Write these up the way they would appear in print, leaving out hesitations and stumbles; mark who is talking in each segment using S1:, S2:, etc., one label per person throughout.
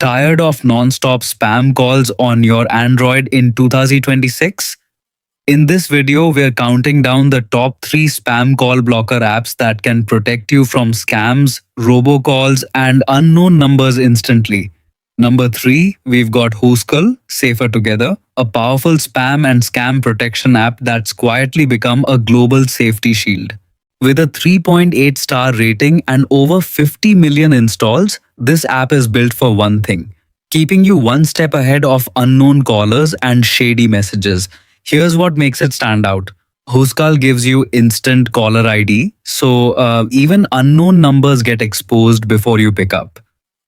S1: Tired of non-stop spam calls on your Android in 2026? In this video, we're counting down the top 3 spam call blocker apps that can protect you from scams, robocalls, and unknown numbers instantly. Number 3, we've got Huskll, Safer Together, a powerful spam and scam protection app that's quietly become a global safety shield. With a 3.8-star rating and over 50 million installs, this app is built for one thing: keeping you one step ahead of unknown callers and shady messages. Here's what makes it stand out. Huskll gives you instant caller ID, so even unknown numbers get exposed before you pick up.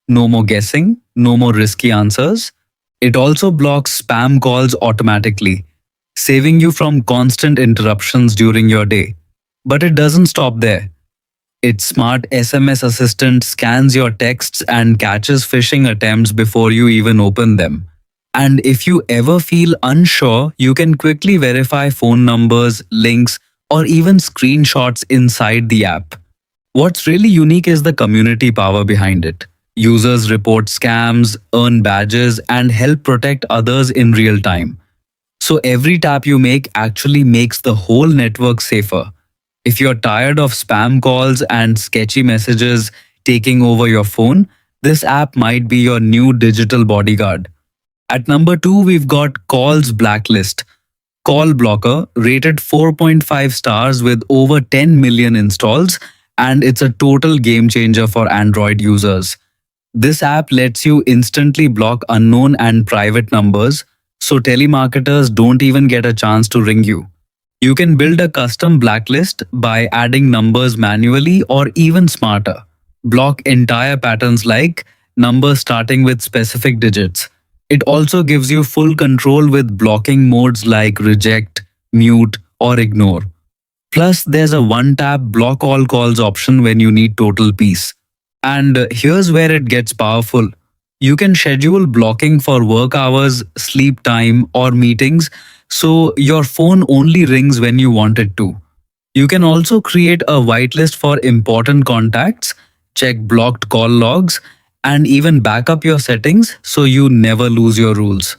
S1: No more guessing, no more risky answers. It also blocks spam calls automatically, saving you from constant interruptions during your day. But it doesn't stop there. Its smart SMS assistant scans your texts and catches phishing attempts before you even open them. And if you ever feel unsure, you can quickly verify phone numbers, links, or even screenshots inside the app. What's really unique is the community power behind it. Users report scams, earn badges, and help protect others in real time. So every tap you make actually makes the whole network safer. If you're tired of spam calls and sketchy messages taking over your phone, this app might be your new digital bodyguard. At number 2, we've got Call's Blacklist. Call blocker, rated 4.5 stars with over 10 million installs, and it's a total game changer for Android users. This app lets you instantly block unknown and private numbers, so telemarketers don't even get a chance to ring you. You can build a custom blacklist by adding numbers manually or even smarter. Block entire patterns like numbers starting with specific digits. It also gives you full control with blocking modes like reject, mute, or ignore. Plus, there's a one-tap block all calls option when you need total peace. And here's where it gets powerful. You can schedule blocking for work hours, sleep time, or meetings, so your phone only rings when you want it to. You can also create a whitelist for important contacts, check blocked call logs, and even back up your settings so you never lose your rules.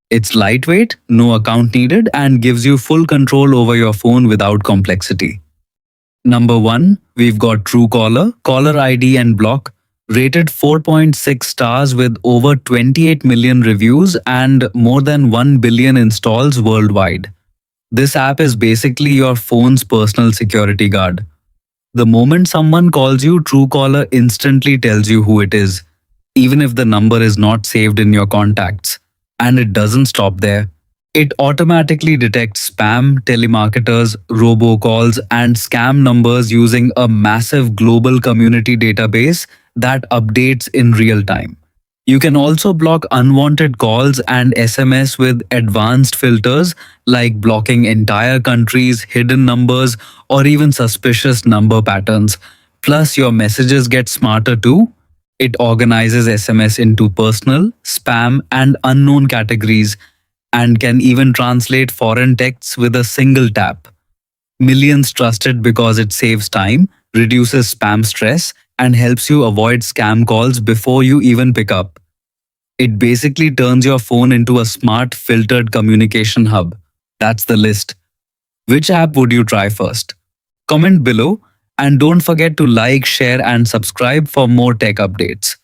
S1: It's lightweight, no account needed, and gives you full control over your phone without complexity. Number 1, we've got Truecaller, caller ID and block, rated 4.6 stars with over 28 million reviews and more than 1 billion installs worldwide. This app is basically your phone's personal security guard. The moment someone calls you, Truecaller instantly tells you who it is, even if the number is not saved in your contacts. And it doesn't stop there. It automatically detects spam, telemarketers, robocalls, and scam numbers using a massive global community database that updates in real time. You can also block unwanted calls and SMS with advanced filters like blocking entire countries, hidden numbers, or even suspicious number patterns. Plus, your messages get smarter too. It organizes SMS into personal, spam, and unknown categories, and can even translate foreign texts with a single tap. Millions trust it because it saves time, reduces spam stress, and helps you avoid scam calls before you even pick up. It basically turns your phone into a smart, filtered communication hub. That's the list. Which app would you try first? Comment below, and don't forget to like, share, and subscribe for more tech updates.